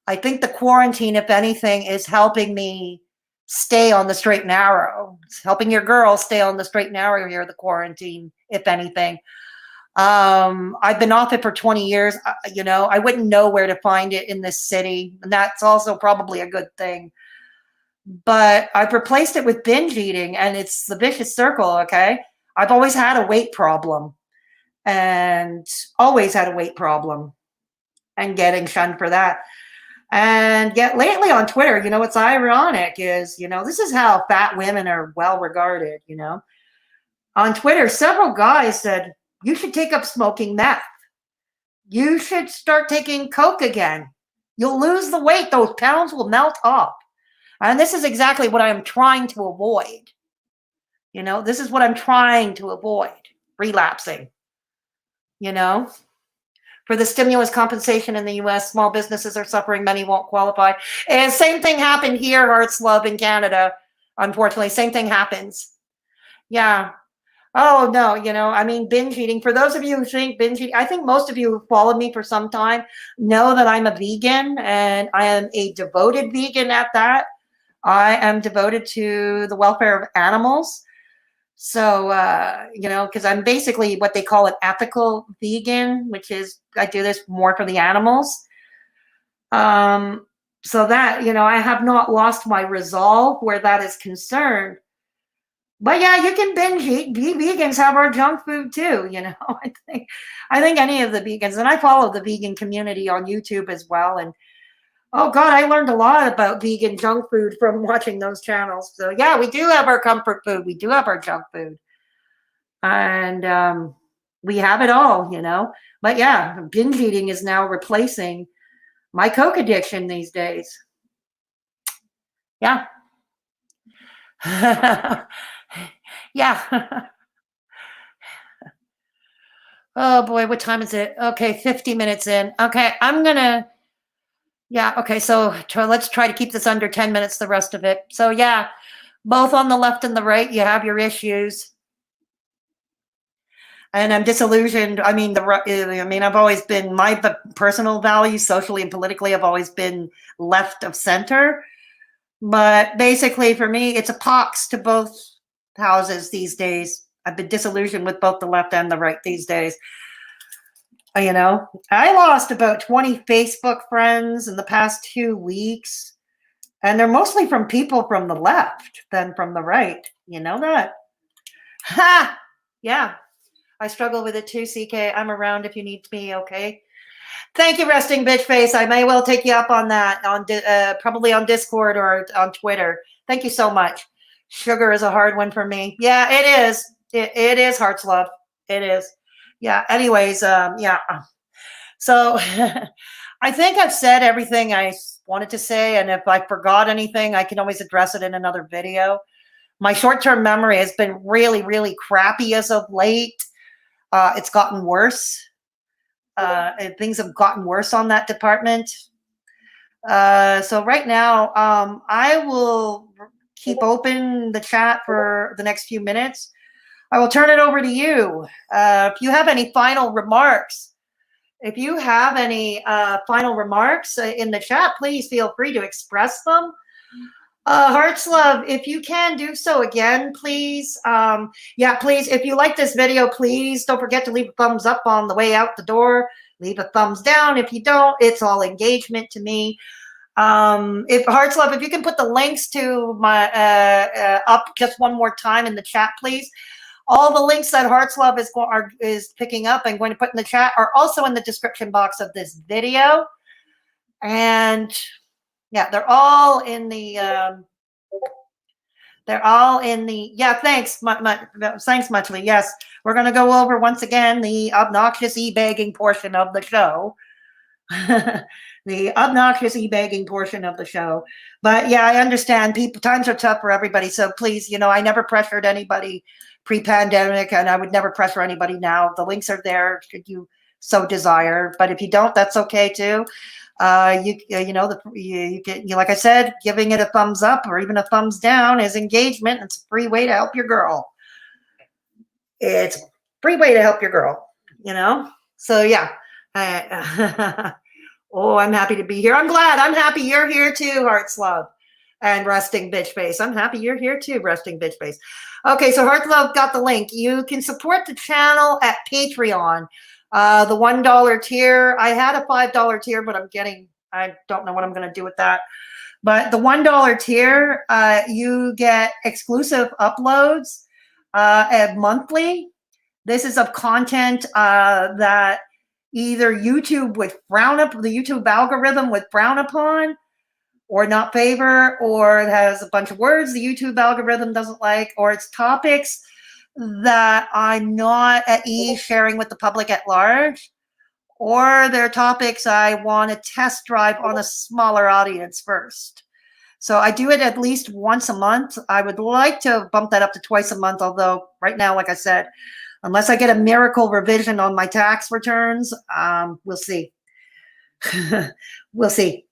I think the quarantine, if anything, is helping me stay on the straight and narrow. It's helping your girl stay on the straight and narrow here, the quarantine, if anything. I've been off it for 20 years. You know, I wouldn't know where to find it in this city. And that's also probably a good thing. But I've replaced it with binge eating, and it's the vicious circle, okay? I've always had a weight problem and always had a weight problem and getting shunned for that. And yet lately on Twitter, you know, what's ironic is, you know, this is how fat women are well regarded, you know. On Twitter, several guys said, you should take up smoking meth. You should start taking Coke again. You'll lose the weight. Those pounds will melt off. And this is exactly what I'm trying to avoid. You know, this is what I'm trying to avoid, relapsing, you know. For the stimulus compensation in the U.S., small businesses are suffering. Many won't qualify. And same thing happened here, Hearts Love, in Canada. Unfortunately, same thing happens. Yeah. Oh, no, you know, I mean, binge eating. For those of you who think binge eating, I think most of you who followed me for some time know that I'm a vegan, and I am a devoted vegan at that. I am devoted to the welfare of animals. So, because I'm basically what they call an ethical vegan, which is I do this more for the animals. Um, so that, I have not lost my resolve where that is concerned. But yeah, you can binge eat. Vegans have our junk food too. I think any of the vegans, and I follow the vegan community on YouTube as well. And oh God, I learned a lot about vegan junk food from watching those channels. So yeah, we do have our comfort food. We do have our junk food, and we have it all. But yeah, binge eating is now replacing my Coke addiction these days. Yeah. Yeah. Oh boy, what time is it? Okay, 50 minutes in. Okay, yeah, okay, so let's try to keep this under 10 minutes, the rest of it. So yeah, both on the left and the right, you have your issues. And I'm disillusioned. I've always been, my personal values, socially and politically, have always been left of center. But basically, for me, it's a pox to both houses these days. I've been disillusioned with both the left and the right these days. I lost about 20 Facebook friends in the past 2 weeks, and they're mostly from people from the left than from the right. You know that? Ha! Yeah, I struggle with it too, CK. I'm around if you need me, okay? Thank you, Resting Bitch Face. I may well take you up on that, probably on Discord or on Twitter. Thank you so much. Sugar is a hard one for me. Yeah, it is. It is, Heart's Love. It is. Yeah, anyways, yeah. So I think I've said everything I wanted to say, and if I forgot anything, I can always address it in another video. My short-term memory has been really, really crappy as of late. It's gotten worse. And things have gotten worse on that department. So right now, I will keep open the chat for the next few minutes. I will turn it over to you. If you have any final remarks, in the chat, please feel free to express them. Hearts Love, if you can do so again, please. Yeah, please, if you like this video, please don't forget to leave a thumbs up on the way out the door. Leave a thumbs down. If you don't, it's all engagement to me. If Hearts Love, if you can put the links to my up just one more time in the chat, please. All the links that Hearts Love is picking up and going to put in the chat are also in the description box of this video. And yeah, they're all in the yeah, thanks muchly. Yes, we're going to go over once again the obnoxious e-begging portion of the show. The obnoxious e-begging portion of the show. But yeah, I understand times are tough for everybody, so please, I never pressured anybody pre-pandemic, and I would never pressure anybody now. The links are there should you so desire, but if you don't, that's okay too. Like I said, giving it a thumbs up or even a thumbs down is engagement. It's a free way to help your girl. It's a free way to help your girl, So yeah. Oh, I'm happy to be here. I'm glad. I'm happy you're here too, Hearts Love and Resting Bitch Face. I'm happy you're here too, Resting Bitch Face. Okay, so Hearts Love got the link. You can support the channel at Patreon. The $1 tier. I had a $5 tier, but I don't know what I'm going to do with that. But the $1 tier, you get exclusive uploads monthly. This is of content that either YouTube would the YouTube algorithm would frown upon or not favor, or it has a bunch of words the YouTube algorithm doesn't like, or it's topics that I'm not at ease sharing with the public at large, or they're topics I want to test drive on a smaller audience first. So I do it at least once a month. I would like to bump that up to twice a month, although right now, like I said, unless I get a miracle revision on my tax returns, we'll see. We'll see.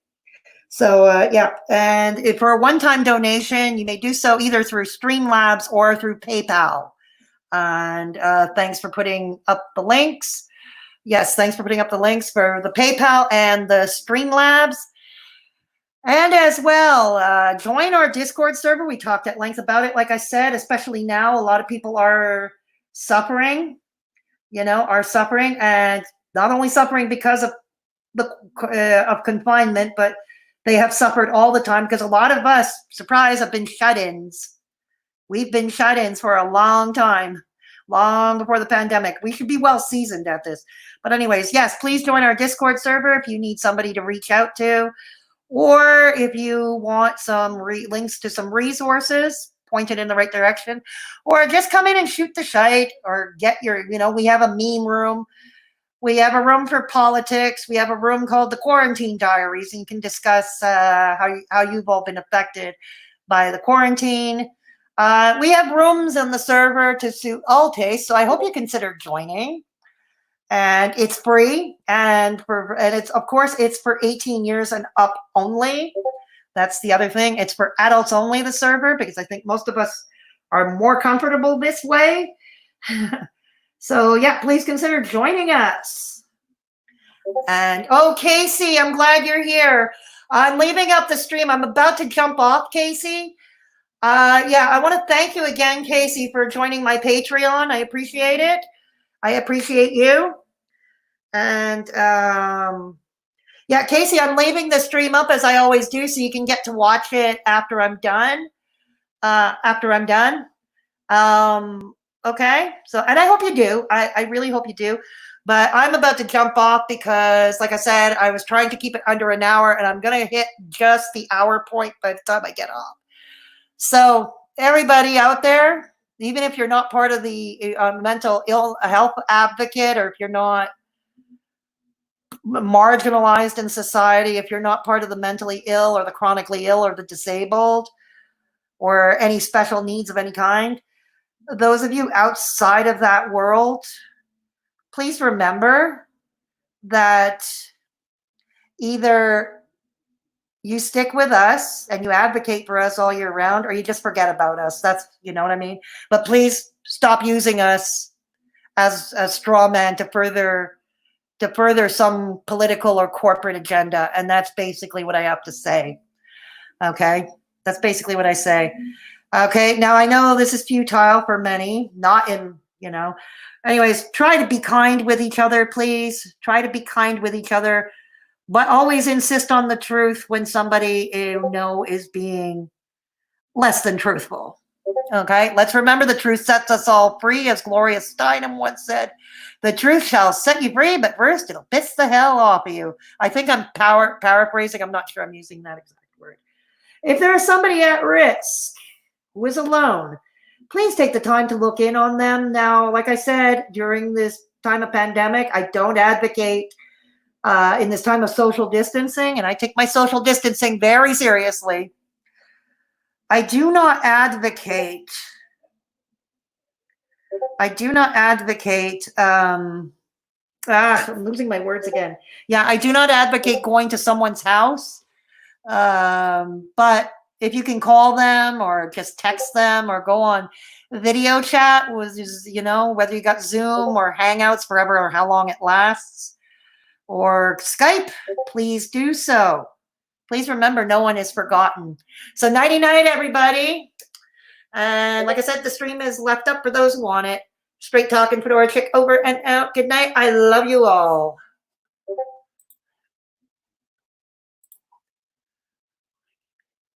So yeah, and if for a one-time donation, you may do so either through Streamlabs or through PayPal. And thanks for putting up the links. Yes, thanks for putting up the links for the PayPal and the Streamlabs. And as well, join our Discord server. We talked at length about it. Like I said, especially now, a lot of people are suffering, are suffering, and not only suffering because of the of confinement, but they have suffered all the time because a lot of us, surprise, have been shut-ins. We've been shut-ins for a long time, long before the pandemic. We should be well seasoned at this. But anyways, yes, please join our Discord server if you need somebody to reach out to, or if you want some links to some resources pointed in the right direction, or just come in and shoot the shite, or get your, we have a meme room. We have a room for politics. We have a room called the Quarantine Diaries, and you can discuss how you've all been affected by the quarantine. We have rooms on the server to suit all tastes, so I hope you consider joining. And it's free, and it's, of course, it's for 18 years and up only. That's the other thing. It's for adults only, the server, because I think most of us are more comfortable this way. So yeah, please consider joining us. And oh, Casey, I'm glad you're here. I'm leaving up the stream. I'm about to jump off, Casey. Yeah, I want to thank you again, Casey, for joining my Patreon. I appreciate it. I appreciate you. And yeah, Casey, I'm leaving the stream up as I always do, so you can get to watch it after I'm done. Okay, so, and I hope you do. I really hope you do. But I'm about to jump off because, like I said, I was trying to keep it under an hour, and I'm going to hit just the hour point by the time I get off. So everybody out there, even if you're not part of the mental health advocate, or if you're not marginalized in society, if you're not part of the mentally ill or the chronically ill or the disabled or any special needs of any kind, those of you outside of that world, please remember that either you stick with us and you advocate for us all year round, or you just forget about us. That's, you know what I mean? But please stop using us as a straw man to further some political or corporate agenda. And that's basically what I have to say. Okay? That's basically what I say. Okay, now I know this is futile for many, not in, anyways, try to be kind with each other, please. Try to be kind with each other, but always insist on the truth when somebody is being less than truthful. Okay, let's remember the truth sets us all free, as Gloria Steinem once said. The truth shall set you free, but first it'll piss the hell off of you. I think I'm paraphrasing. I'm not sure I'm using that exact word. If there is somebody at risk who is alone, please take the time to look in on them. Now, like I said, during this time of pandemic, I don't advocate in this time of social distancing, and I take my social distancing very seriously. I do not advocate. I'm losing my words again. Yeah, I do not advocate going to someone's house. But if you can call them or just text them or go on video chat, whether you got Zoom or Hangouts forever or how long it lasts, or Skype, please do so. Please remember, no one is forgotten. So nighty-night, everybody. And like I said, the stream is left up for those who want it. Straight talking, Fedora Chick, over and out. Good night. I love you all.